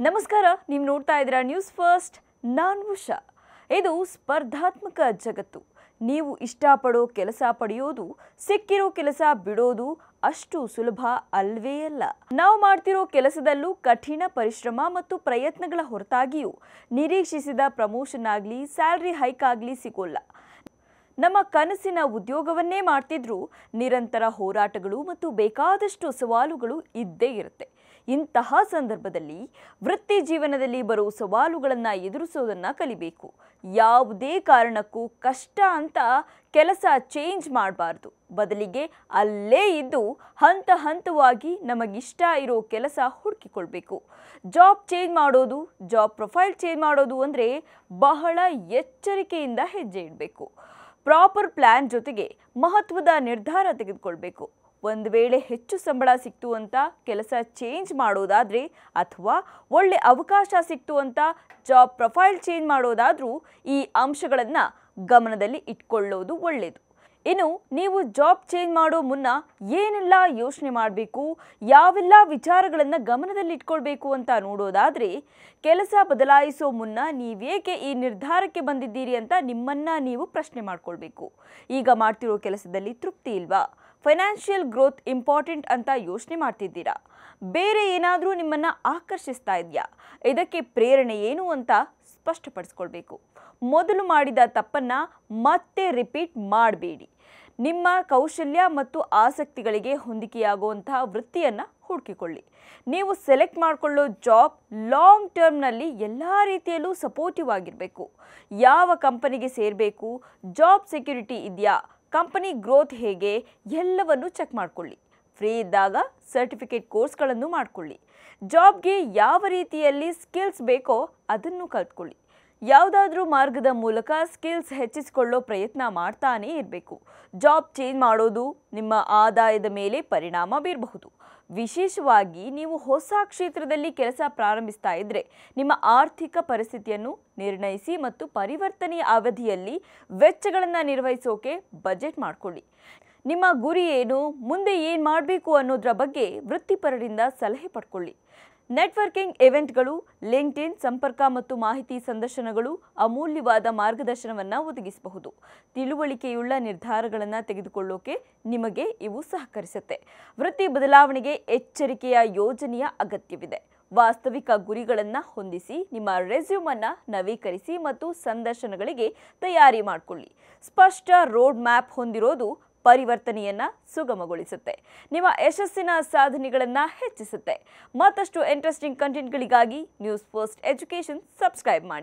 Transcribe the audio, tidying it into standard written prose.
ನಮಸ್ಕಾರ, ನೀವು ನೋಡ್ತಾ ಇದ್ದೀರಾ ನ್ಯೂಸ್ ಫಸ್ಟ್. ನಾನು ಉಷಾ. ಇದು ಸ್ಪರ್ಧಾತ್ಮಕ ಜಗತ್ತು. ನೀವು ಇಷ್ಟಪಡೋ ಕೆಲಸ ಪಡೆಯೋದು, ಸಿಕ್ಕಿರೋ ಕೆಲಸ ಬಿಡೋದು ಅಷ್ಟು ಸುಲಭ ಅಲ್ವೇ ಅಲ್ಲ. ನಾವು ಮಾಡ್ತಿರೋ ಕೆಲಸದಲ್ಲೂ ಕಠಿಣ ಪರಿಶ್ರಮ ಮತ್ತು ಪ್ರಯತ್ನಗಳ ಹೊರತಾಗಿಯೂ ನಿರೀಕ್ಷಿಸಿದ ಪ್ರಮೋಷನ್ ಆಗಲಿ, ಸ್ಯಾಲರಿ ಹೈಕ್ ಆಗಲಿ ಸಿಗೋಲ್ಲ. ನಮ್ಮ ಕನಸಿನ ಉದ್ಯೋಗವನ್ನೇ ಮಾಡ್ತಿದ್ರೂ ನಿರಂತರ ಹೋರಾಟಗಳು ಮತ್ತು ಬೇಕಾದಷ್ಟು ಸವಾಲುಗಳು ಇದ್ದೇ ಇರುತ್ತೆ. ಇಂತಹ ಸಂದರ್ಭದಲ್ಲಿ ವೃತ್ತಿ ಜೀವನದಲ್ಲಿ ಬರೋ ಸವಾಲುಗಳನ್ನು ಎದುರಿಸೋದನ್ನು ಕಲಿಬೇಕು. ಯಾವುದೇ ಕಾರಣಕ್ಕೂ ಕಷ್ಟ ಅಂತ ಕೆಲಸ ಚೇಂಜ್ ಮಾಡಬಾರ್ದು. ಬದಲಿಗೆ ಅಲ್ಲೇ ಇದ್ದು ಹಂತ ಹಂತವಾಗಿ ನಮಗಿಷ್ಟ ಇರೋ ಕೆಲಸ ಹುಡುಕಿಕೊಳ್ಬೇಕು. ಜಾಬ್ ಚೇಂಜ್ ಮಾಡೋದು, ಜಾಬ್ ಪ್ರೊಫೈಲ್ ಚೇಂಜ್ ಮಾಡೋದು ಅಂದರೆ ಬಹಳ ಎಚ್ಚರಿಕೆಯಿಂದ ಹೆಜ್ಜೆ ಇಡಬೇಕು. ಪ್ರಾಪರ್ ಪ್ಲ್ಯಾನ್ ಜೊತೆಗೆ ಮಹತ್ವದ ನಿರ್ಧಾರ ತೆಗೆದುಕೊಳ್ಬೇಕು. ಒಂದು ವೇಳೆ ಹೆಚ್ಚು ಸಂಬಳ ಸಿಕ್ತು ಅಂತ ಕೆಲಸ ಚೇಂಜ್ ಮಾಡೋದಾದರೆ ಅಥವಾ ಒಳ್ಳೆ ಅವಕಾಶ ಸಿಕ್ತು ಅಂತ ಜಾಬ್ ಪ್ರೊಫೈಲ್ ಚೇಂಜ್ ಮಾಡೋದಾದರೂ ಈ ಅಂಶಗಳನ್ನು ಗಮನದಲ್ಲಿ ಇಟ್ಕೊಳ್ಳೋದು ಒಳ್ಳೆಯದು. ಇನ್ನು ನೀವು ಜಾಬ್ ಚೇಂಜ್ ಮಾಡೋ ಮುನ್ನ ಏನೆಲ್ಲ ಯೋಚನೆ ಮಾಡಬೇಕು, ಯಾವೆಲ್ಲ ವಿಚಾರಗಳನ್ನು ಗಮನದಲ್ಲಿ ಇಟ್ಕೊಳ್ಬೇಕು ಅಂತ ನೋಡೋದಾದರೆ, ಕೆಲಸ ಬದಲಾಯಿಸೋ ಮುನ್ನ ನೀವೇಕೆ ಈ ನಿರ್ಧಾರಕ್ಕೆ ಬಂದಿದ್ದೀರಿ ಅಂತ ನಿಮ್ಮನ್ನು ನೀವು ಪ್ರಶ್ನೆ ಮಾಡ್ಕೊಳ್ಬೇಕು. ಈಗ ಮಾಡ್ತಿರೋ ಕೆಲಸದಲ್ಲಿ ತೃಪ್ತಿ ಇಲ್ವಾ? ಫೈನಾನ್ಷಿಯಲ್ ಗ್ರೋತ್ ಇಂಪಾರ್ಟೆಂಟ್ ಅಂತ ಯೋಚನೆ ಮಾಡ್ತಿದ್ದೀರಾ? ಬೇರೆ ಏನಾದರೂ ನಿಮ್ಮನ್ನು ಆಕರ್ಷಿಸ್ತಾ ಇದೆಯಾ? ಇದಕ್ಕೆ ಪ್ರೇರಣೆ ಏನು ಅಂತ ಸ್ಪಷ್ಟಪಡಿಸ್ಕೊಳ್ಬೇಕು. ಮೊದಲು ಮಾಡಿದ ತಪ್ಪನ್ನು ಮತ್ತೆ ರಿಪೀಟ್ ಮಾಡಬೇಡಿ. ನಿಮ್ಮ ಕೌಶಲ್ಯ ಮತ್ತು ಆಸಕ್ತಿಗಳಿಗೆ ಹೊಂದಿಕೆಯಾಗುವಂತಹ ವೃತ್ತಿಯನ್ನು ಹುಡುಕಿಕೊಳ್ಳಿ. ನೀವು ಸೆಲೆಕ್ಟ್ ಮಾಡಿಕೊಳ್ಳೋ ಜಾಬ್ ಲಾಂಗ್ ಟರ್ಮ್ನಲ್ಲಿ ಎಲ್ಲ ರೀತಿಯಲ್ಲೂ ಸಪೋರ್ಟಿವ್ ಆಗಿರಬೇಕು. ಯಾವ ಕಂಪನಿಗೆ ಸೇರಬೇಕು, ಜಾಬ್ ಸೆಕ್ಯೂರಿಟಿ ಇದೆಯಾ, ಕಂಪನಿ ಗ್ರೋತ್ ಹೇಗೆ, ಎಲ್ಲವನ್ನು ಚೆಕ್ ಮಾಡಿಕೊಳ್ಳಿ. ಫ್ರೀ ಇದ್ದಾಗ ಸರ್ಟಿಫಿಕೇಟ್ ಕೋರ್ಸ್ಗಳನ್ನು ಮಾಡಿಕೊಳ್ಳಿ. ಜಾಬ್ಗೆ ಯಾವ ರೀತಿಯಲ್ಲಿ ಸ್ಕಿಲ್ಸ್ ಬೇಕೋ ಅದನ್ನು ಕಲ್ತ್ಕೊಳ್ಳಿ. ಯಾವುದಾದ್ರೂ ಮಾರ್ಗದ ಮೂಲಕ ಸ್ಕಿಲ್ಸ್ ಹೆಚ್ಚಿಸಿಕೊಳ್ಳೋ ಪ್ರಯತ್ನ ಮಾಡ್ತಾನೇ ಇರಬೇಕು. ಜಾಬ್ ಚೇಂಜ್ ಮಾಡೋದು ನಿಮ್ಮ ಆದಾಯದ ಮೇಲೆ ಪರಿಣಾಮ ಬೀರಬಹುದು. ವಿಶೇಷವಾಗಿ ನೀವು ಹೊಸ ಕ್ಷೇತ್ರದಲ್ಲಿ ಕೆಲಸ ಪ್ರಾರಂಭಿಸ್ತಾ ಇದ್ದರೆ ನಿಮ್ಮ ಆರ್ಥಿಕ ಪರಿಸ್ಥಿತಿಯನ್ನು ನಿರ್ಣಯಿಸಿ ಮತ್ತು ಪರಿವರ್ತನೆಯ ಅವಧಿಯಲ್ಲಿ ವೆಚ್ಚಗಳನ್ನು ನಿರ್ವಹಿಸೋಕೆ ಬಜೆಟ್ ಮಾಡಿಕೊಳ್ಳಿ. ನಿಮ್ಮ ಗುರಿ ಏನು, ಮುಂದೆ ಏನು ಮಾಡಬೇಕು ಅನ್ನೋದರ ಬಗ್ಗೆ ವೃತ್ತಿಪರರಿಂದ ಸಲಹೆ ಪಡ್ಕೊಳ್ಳಿ. ನೆಟ್ವರ್ಕಿಂಗ್ ಇವೆಂಟ್ಗಳು, ಲಿಂಕ್ಡ್ಇನ್ ಸಂಪರ್ಕ ಮತ್ತು ಮಾಹಿತಿ ಸಂದರ್ಶನಗಳು ಅಮೂಲ್ಯವಾದ ಮಾರ್ಗದರ್ಶನವನ್ನು ಒದಗಿಸಬಹುದು. ತಿಳುವಳಿಕೆಯುಳ್ಳ ನಿರ್ಧಾರಗಳನ್ನು ತೆಗೆದುಕೊಳ್ಳೋಕೆ ನಿಮಗೆ ಇವು ಸಹಕರಿಸುತ್ತೆ. ವೃತ್ತಿ ಬದಲಾವಣೆಗೆ ಎಚ್ಚರಿಕೆಯ ಯೋಜನೆಯ ಅಗತ್ಯವಿದೆ. ವಾಸ್ತವಿಕ ಗುರಿಗಳನ್ನು ಹೊಂದಿಸಿ, ನಿಮ್ಮ ರೆಸ್ಯೂಮನ್ನು ನವೀಕರಿಸಿ ಮತ್ತು ಸಂದರ್ಶನಗಳಿಗೆ ತಯಾರಿ ಮಾಡಿಕೊಳ್ಳಿ. ಸ್ಪಷ್ಟ ರೋಡ್ ಮ್ಯಾಪ್ ಹೊಂದಿರೋದು ಪರಿವರ್ತನೆಯನ್ನು ಸುಗಮಗೊಳಿಸುತ್ತೆ, ನಿಮ್ಮ ಯಶಸ್ಸಿನ ಸಾಧನೆಗಳನ್ನು ಹೆಚ್ಚಿಸುತ್ತೆ. ಮತ್ತಷ್ಟು ಇಂಟ್ರೆಸ್ಟಿಂಗ್ ಕಂಟೆಂಟ್ಗಳಿಗಾಗಿ ನ್ಯೂಸ್ ಫಸ್ಟ್ ಎಜುಕೇಷನ್ ಸಬ್ಸ್ಕ್ರೈಬ್ ಮಾಡಿ.